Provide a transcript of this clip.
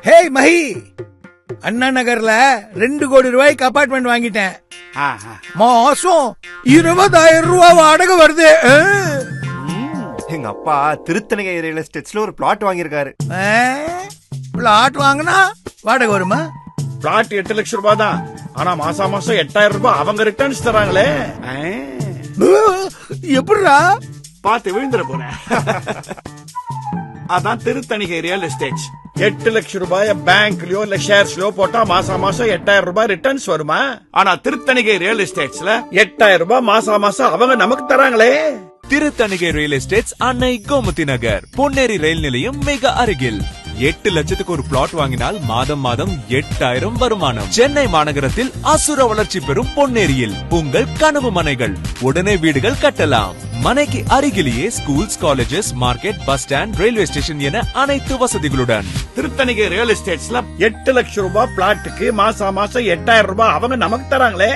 ஹே மஹி, அண்ணா நகர்ல 2 கோடி ரூபாய்க்கு அபார்ட்மெண்ட் வாங்கிட்டேன். மாசம் 20,000 ரூபாய் வாடகை வருது. எங்க அப்பா திருத்தணிகை ரியல் எஸ்டேட்ஸ்ல ஒரு பிளாட் வாங்கியிருக்காரு. பிளாட் வாங்கினா வாடகை வருமா? பிளாட் 8 லட்சம் ரூபாய் தான். ஆனா மாசம் 8,000 ரூபாய் அவங்க ரிட்டர்ன்ஸ் தராங்களே. எப்படிடா? பார்த்து விழுந்துட போறேன். அதான் திருத்தணிகை ரியல் எஸ்டேட்ஸ். 8 லட்சம் ரூபாய் பேங்க்லயோ இல்ல ஷேர்ஸ்லயோ போட்டா மாசம் 8,000 ரூபாய் ரிட்டர்ன்ஸ் வருமா? ஆனா திருத்தணிகை ரியல் எஸ்டேட்ஸ்ல 8,000 ரூபாய் மாசம் அவங்க நமக்கு தராங்களே. திருத்தணிகை ரியல் எஸ்டேட்ஸ், அன்னை கோமதி நகர், பொன்னேரி ரயில் நிலையம் மிக அருகில். 8 லட்சத்துக்கு ஒரு பிளாட் வாங்கினால் மாதம் 8,000 வருமானம். சென்னை மாநகரத்தில் அசுர வளர்ச்சி பெறும் பொன்னேரியில் உங்கள் கனவு மனைகள். உடனே வீடுகள் கட்டலாம். மனைக்கு அருகிலேயே schools, colleges, market, bus stand, railway station என அனைத்து வசதிகளுடன். திருத்தணிகை ரியல் எஸ்டேட்ஸ்ல 8 லட்சம் ரூபாய் பிளாட்டுக்கு மாசம் 8,000 ரூபாய் அவங்க நமக்கு தராங்களே.